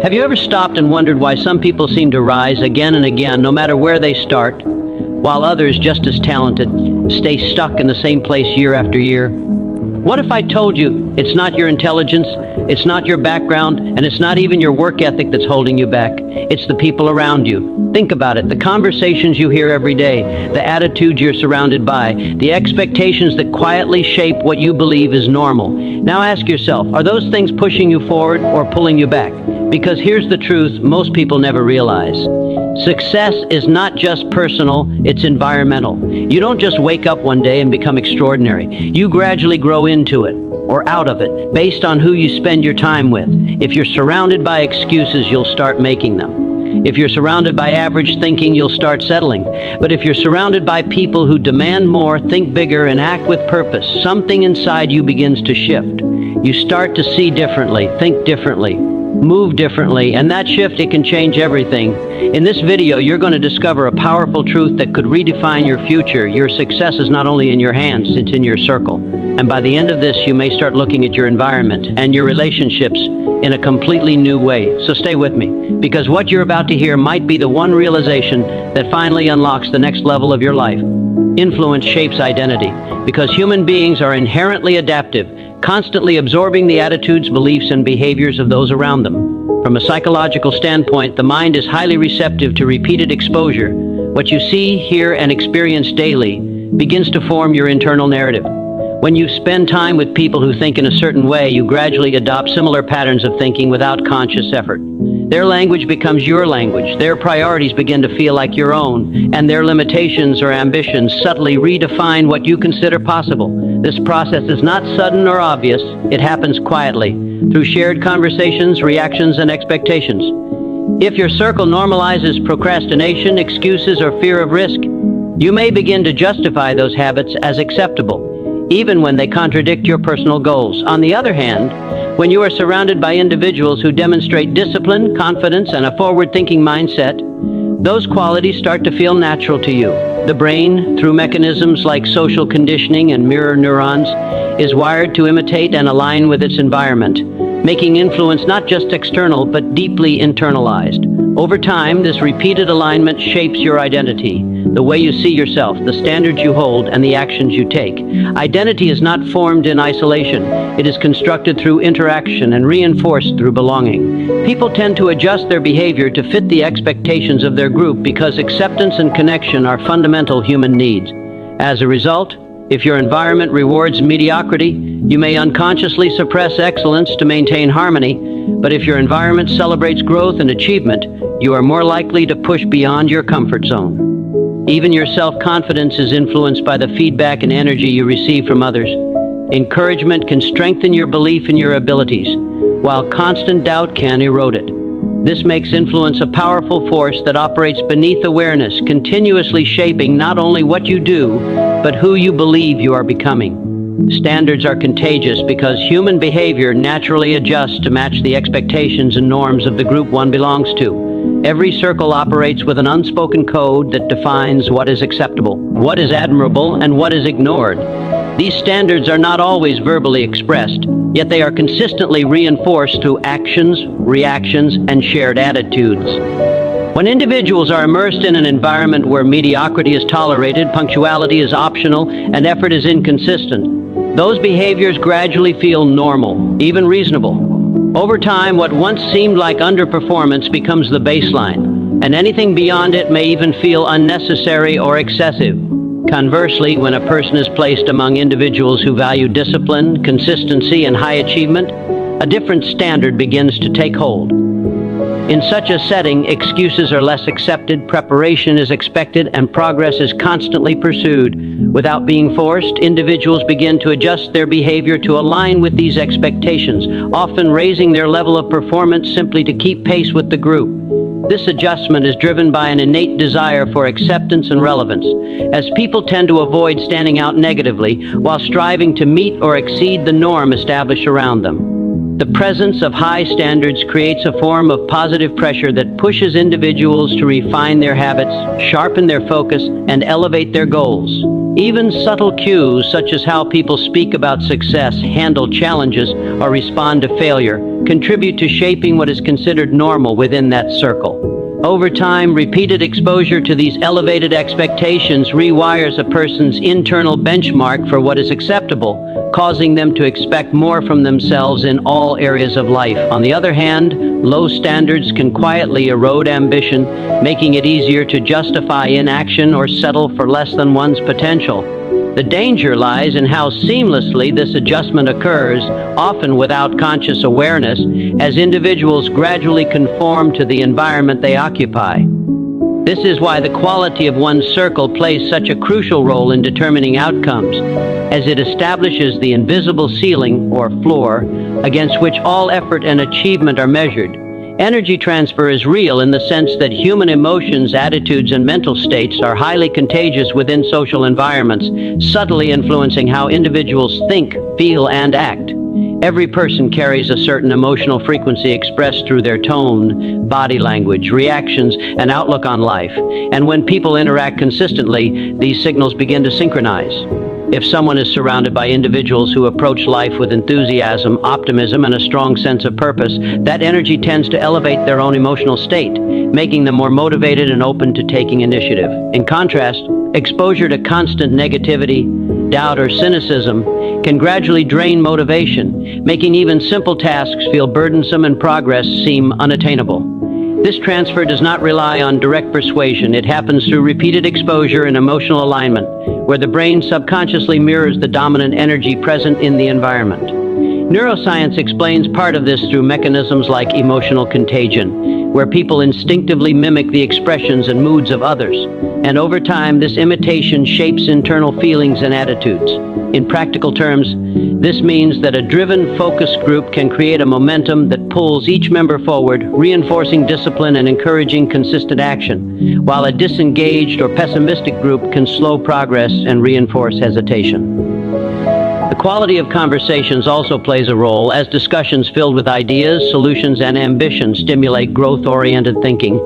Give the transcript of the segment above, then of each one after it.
Have you ever stopped and wondered why some people seem to rise again and again, no matter where they start, while others, just as talented, stay stuck in the same place year after year? What if I told you it's not your intelligence, it's not your background, and it's not even your work ethic that's holding you back? It's the people around you. Think about it. The conversations you hear every day, the attitudes you're surrounded by, the expectations that quietly shape what you believe is normal. Now ask yourself, are those things pushing you forward or pulling you back? Because here's the truth most people never realize. Success is not just personal, it's environmental. You don't just wake up one day and become extraordinary. You gradually grow into it, or out of it, based on who you spend your time with. If you're surrounded by excuses, you'll start making them. If you're surrounded by average thinking, you'll start settling. But if you're surrounded by people who demand more, think bigger, and act with purpose, something inside you begins to shift. You start to see differently, think differently, move differently, and that shift, it can change everything. In this video, you're going to discover a powerful truth that could redefine your future. Your success is not only in your hands, it's in your circle. And by the end of this, you may start looking at your environment and your relationships in a completely new way. So stay with me, because what you're about to hear might be the one realization that finally unlocks the next level of your life. Influence shapes identity, because human beings are inherently adaptive, constantly absorbing the attitudes, beliefs, and behaviors of those around them. From a psychological standpoint, the mind is highly receptive to repeated exposure. What you see, hear, and experience daily begins to form your internal narrative. When you spend time with people who think in a certain way, you gradually adopt similar patterns of thinking without conscious effort. Their language becomes your language, their priorities begin to feel like your own, and their limitations or ambitions subtly redefine what you consider possible. This process is not sudden or obvious, it happens quietly, through shared conversations, reactions, and expectations. If your circle normalizes procrastination, excuses, or fear of risk, you may begin to justify those habits as acceptable, even when they contradict your personal goals. On the other hand, when you are surrounded by individuals who demonstrate discipline, confidence, and a forward-thinking mindset, those qualities start to feel natural to you. The brain, through mechanisms like social conditioning and mirror neurons, is wired to imitate and align with its environment, making influence not just external, but deeply internalized. Over time, this repeated alignment shapes your identity, the way you see yourself, the standards you hold, and the actions you take. Identity is not formed in isolation. It is constructed through interaction and reinforced through belonging. People tend to adjust their behavior to fit the expectations of their group because acceptance and connection are fundamental human needs. As a result, if your environment rewards mediocrity, you may unconsciously suppress excellence to maintain harmony. But if your environment celebrates growth and achievement, you are more likely to push beyond your comfort zone. Even your self-confidence is influenced by the feedback and energy you receive from others. Encouragement can strengthen your belief in your abilities, while constant doubt can erode it. This makes influence a powerful force that operates beneath awareness, continuously shaping not only what you do, but who you believe you are becoming. Standards are contagious because human behavior naturally adjusts to match the expectations and norms of the group one belongs to. Every circle operates with an unspoken code that defines what is acceptable, what is admirable, and what is ignored. These standards are not always verbally expressed, yet they are consistently reinforced through actions, reactions, and shared attitudes. When individuals are immersed in an environment where mediocrity is tolerated, punctuality is optional, and effort is inconsistent, those behaviors gradually feel normal, even reasonable. Over time, what once seemed like underperformance becomes the baseline, and anything beyond it may even feel unnecessary or excessive. Conversely, when a person is placed among individuals who value discipline, consistency, and high achievement, a different standard begins to take hold. In such a setting, excuses are less accepted, preparation is expected, and progress is constantly pursued. Without being forced, individuals begin to adjust their behavior to align with these expectations, often raising their level of performance simply to keep pace with the group. This adjustment is driven by an innate desire for acceptance and relevance, as people tend to avoid standing out negatively while striving to meet or exceed the norm established around them. The presence of high standards creates a form of positive pressure that pushes individuals to refine their habits, sharpen their focus, and elevate their goals. Even subtle cues, such as how people speak about success, handle challenges, or respond to failure, contribute to shaping what is considered normal within that circle. Over time, repeated exposure to these elevated expectations rewires a person's internal benchmark for what is acceptable, causing them to expect more from themselves in all areas of life. On the other hand, low standards can quietly erode ambition, making it easier to justify inaction or settle for less than one's potential. The danger lies in how seamlessly this adjustment occurs, often without conscious awareness, as individuals gradually conform to the environment they occupy. This is why the quality of one's circle plays such a crucial role in determining outcomes, as it establishes the invisible ceiling, or floor, against which all effort and achievement are measured. Energy transfer is real in the sense that human emotions, attitudes, and mental states are highly contagious within social environments, subtly influencing how individuals think, feel, and act. Every person carries a certain emotional frequency expressed through their tone, body language, reactions, and outlook on life. And when people interact consistently, these signals begin to synchronize. If someone is surrounded by individuals who approach life with enthusiasm, optimism, and a strong sense of purpose, that energy tends to elevate their own emotional state, making them more motivated and open to taking initiative. In contrast, exposure to constant negativity, doubt, or cynicism can gradually drain motivation, making even simple tasks feel burdensome and progress seem unattainable. This transfer does not rely on direct persuasion. It happens through repeated exposure and emotional alignment, where the brain subconsciously mirrors the dominant energy present in the environment. Neuroscience explains part of this through mechanisms like emotional contagion, where people instinctively mimic the expressions and moods of others. And over time, this imitation shapes internal feelings and attitudes. In practical terms, this means that a driven, focused group can create a momentum that pulls each member forward, reinforcing discipline and encouraging consistent action, while a disengaged or pessimistic group can slow progress and reinforce hesitation. The quality of conversations also plays a role, as discussions filled with ideas, solutions, and ambition stimulate growth-oriented thinking,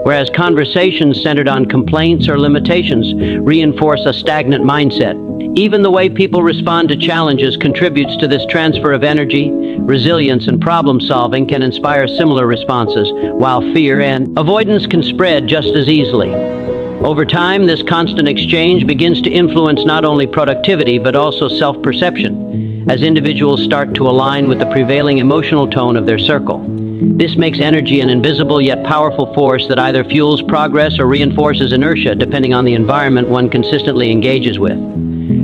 whereas conversations centered on complaints or limitations reinforce a stagnant mindset. Even the way people respond to challenges contributes to this transfer of energy. Resilience and problem-solving can inspire similar responses, while fear and avoidance can spread just as easily. Over time, this constant exchange begins to influence not only productivity but also self-perception, as individuals start to align with the prevailing emotional tone of their circle. This makes energy an invisible yet powerful force that either fuels progress or reinforces inertia, depending on the environment one consistently engages with.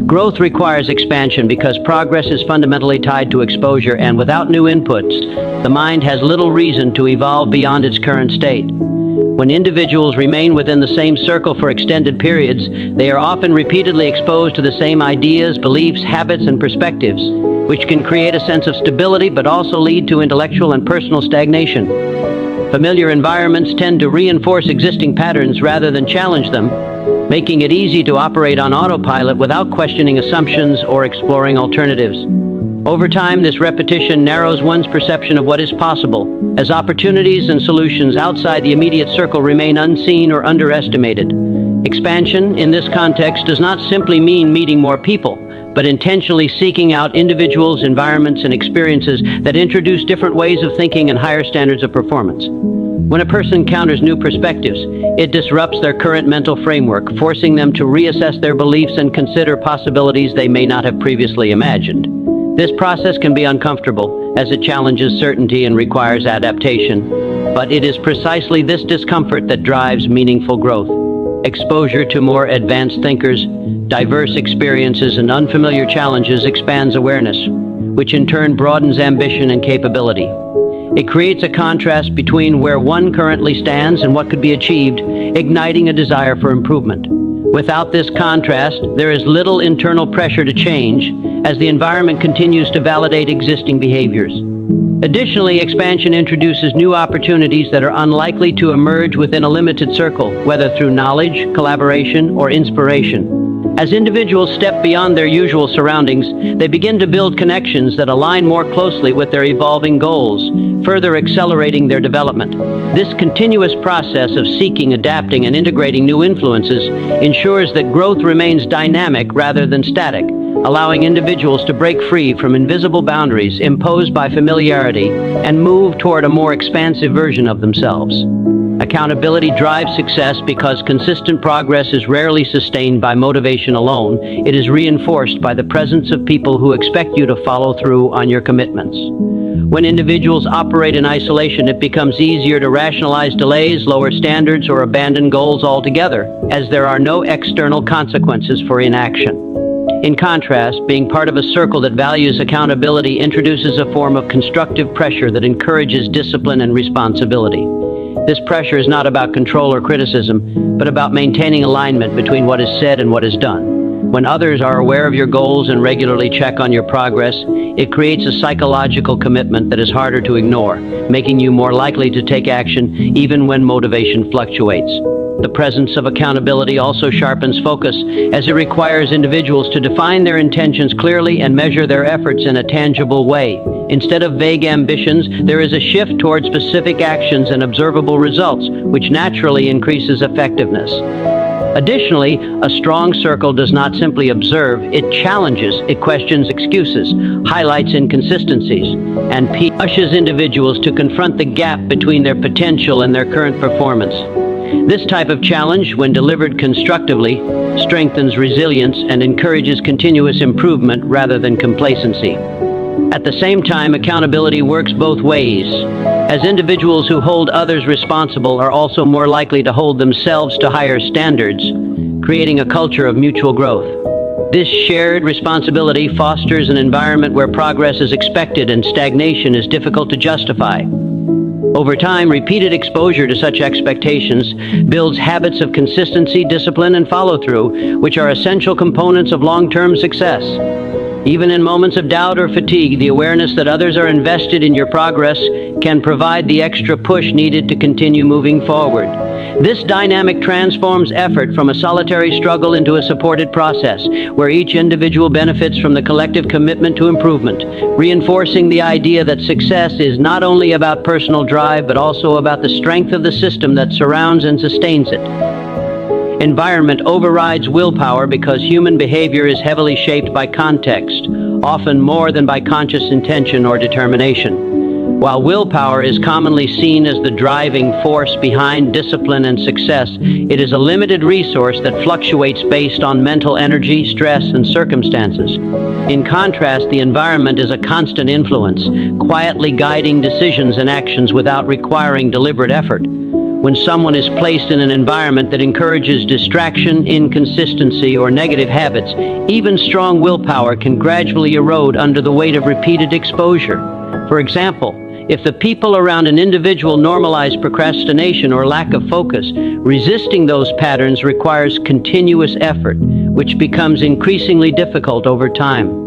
Growth requires expansion because progress is fundamentally tied to exposure, and without new inputs, the mind has little reason to evolve beyond its current state. When individuals remain within the same circle for extended periods, they are often repeatedly exposed to the same ideas, beliefs, habits, and perspectives, which can create a sense of stability but also lead to intellectual and personal stagnation. Familiar environments tend to reinforce existing patterns rather than challenge them, making it easy to operate on autopilot without questioning assumptions or exploring alternatives. Over time, this repetition narrows one's perception of what is possible, as opportunities and solutions outside the immediate circle remain unseen or underestimated. Expansion, in this context, does not simply mean meeting more people, but intentionally seeking out individuals, environments, and experiences that introduce different ways of thinking and higher standards of performance. When a person encounters new perspectives, it disrupts their current mental framework, forcing them to reassess their beliefs and consider possibilities they may not have previously imagined. This process can be uncomfortable, as it challenges certainty and requires adaptation, but it is precisely this discomfort that drives meaningful growth. Exposure to more advanced thinkers, diverse experiences, and unfamiliar challenges expands awareness, which in turn broadens ambition and capability. It creates a contrast between where one currently stands and what could be achieved, igniting a desire for improvement. Without this contrast, there is little internal pressure to change, as the environment continues to validate existing behaviors. Additionally, expansion introduces new opportunities that are unlikely to emerge within a limited circle, whether through knowledge, collaboration, or inspiration. As individuals step beyond their usual surroundings, they begin to build connections that align more closely with their evolving goals, further accelerating their development. This continuous process of seeking, adapting, and integrating new influences ensures that growth remains dynamic rather than static, allowing individuals to break free from invisible boundaries imposed by familiarity and move toward a more expansive version of themselves. Accountability drives success because consistent progress is rarely sustained by motivation alone. It is reinforced by the presence of people who expect you to follow through on your commitments. When individuals operate in isolation, it becomes easier to rationalize delays, lower standards, or abandon goals altogether, as there are no external consequences for inaction. In contrast, being part of a circle that values accountability introduces a form of constructive pressure that encourages discipline and responsibility. This pressure is not about control or criticism, but about maintaining alignment between what is said and what is done. When others are aware of your goals and regularly check on your progress, it creates a psychological commitment that is harder to ignore, making you more likely to take action even when motivation fluctuates. The presence of accountability also sharpens focus, as it requires individuals to define their intentions clearly and measure their efforts in a tangible way. Instead of vague ambitions, there is a shift toward specific actions and observable results, which naturally increases effectiveness. Additionally, a strong circle does not simply observe, it challenges, it questions excuses, highlights inconsistencies, and pushes individuals to confront the gap between their potential and their current performance. This type of challenge, when delivered constructively, strengthens resilience and encourages continuous improvement rather than complacency. At the same time, accountability works both ways, as individuals who hold others responsible are also more likely to hold themselves to higher standards, creating a culture of mutual growth. This shared responsibility fosters an environment where progress is expected and stagnation is difficult to justify. Over time, repeated exposure to such expectations builds habits of consistency, discipline, and follow-through, which are essential components of long-term success. Even in moments of doubt or fatigue, the awareness that others are invested in your progress can provide the extra push needed to continue moving forward. This dynamic transforms effort from a solitary struggle into a supported process, where each individual benefits from the collective commitment to improvement, reinforcing the idea that success is not only about personal drive, but also about the strength of the system that surrounds and sustains it. Environment overrides willpower because human behavior is heavily shaped by context, often more than by conscious intention or determination. While willpower is commonly seen as the driving force behind discipline and success, it is a limited resource that fluctuates based on mental energy, stress, and circumstances. In contrast, the environment is a constant influence, quietly guiding decisions and actions without requiring deliberate effort. When someone is placed in an environment that encourages distraction, inconsistency, or negative habits, even strong willpower can gradually erode under the weight of repeated exposure. For example, if the people around an individual normalize procrastination or lack of focus, resisting those patterns requires continuous effort, which becomes increasingly difficult over time.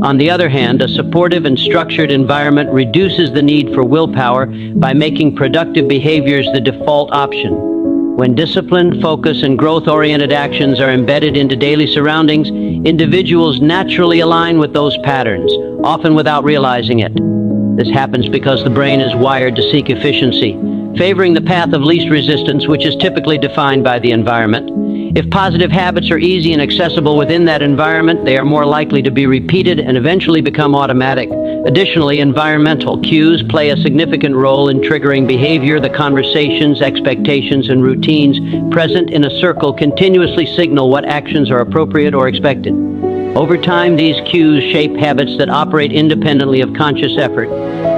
On the other hand, a supportive and structured environment reduces the need for willpower by making productive behaviors the default option. When discipline, focus, and growth-oriented actions are embedded into daily surroundings, individuals naturally align with those patterns, often without realizing it. This happens because the brain is wired to seek efficiency, favoring the path of least resistance, which is typically defined by the environment. If positive habits are easy and accessible within that environment, they are more likely to be repeated and eventually become automatic. Additionally, environmental cues play a significant role in triggering behavior. The conversations, expectations, and routines present in a circle continuously signal what actions are appropriate or expected. Over time, these cues shape habits that operate independently of conscious effort,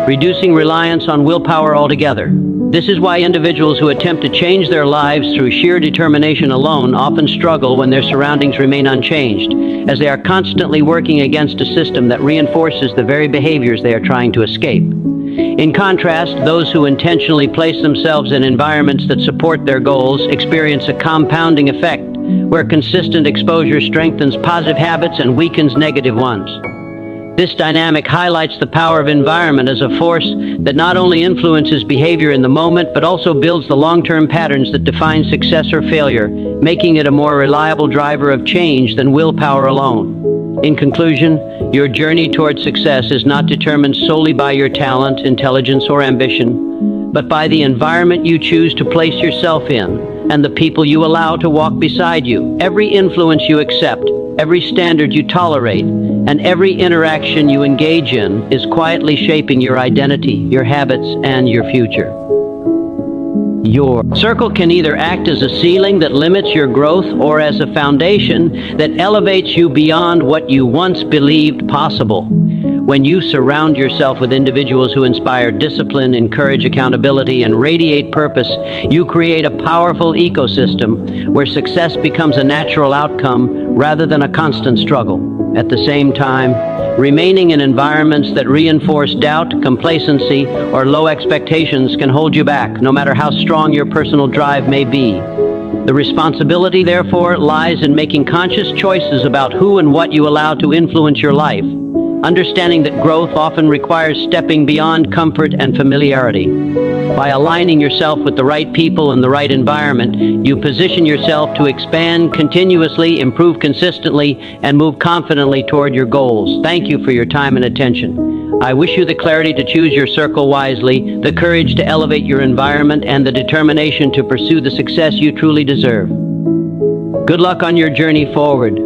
reducing reliance on willpower altogether. This is why individuals who attempt to change their lives through sheer determination alone often struggle when their surroundings remain unchanged, as they are constantly working against a system that reinforces the very behaviors they are trying to escape. In contrast, those who intentionally place themselves in environments that support their goals experience a compounding effect, where consistent exposure strengthens positive habits and weakens negative ones. This dynamic highlights the power of environment as a force that not only influences behavior in the moment, but also builds the long-term patterns that define success or failure, making it a more reliable driver of change than willpower alone. In conclusion, your journey toward success is not determined solely by your talent, intelligence, or ambition, but by the environment you choose to place yourself in and the people you allow to walk beside you. Every influence you accept, every standard you tolerate, and every interaction you engage in is quietly shaping your identity, your habits, and your future. Your circle can either act as a ceiling that limits your growth or as a foundation that elevates you beyond what you once believed possible. When you surround yourself with individuals who inspire discipline, encourage accountability, and radiate purpose, you create a powerful ecosystem where success becomes a natural outcome rather than a constant struggle. At the same time, remaining in environments that reinforce doubt, complacency, or low expectations can hold you back, no matter how strong your personal drive may be. The responsibility, therefore, lies in making conscious choices about who and what you allow to influence your life, understanding that growth often requires stepping beyond comfort and familiarity. By aligning yourself with the right people and the right environment, you position yourself to expand continuously, improve consistently, and move confidently toward your goals. Thank you for your time and attention. I wish you the clarity to choose your circle wisely, the courage to elevate your environment, and the determination to pursue the success you truly deserve. Good luck on your journey forward.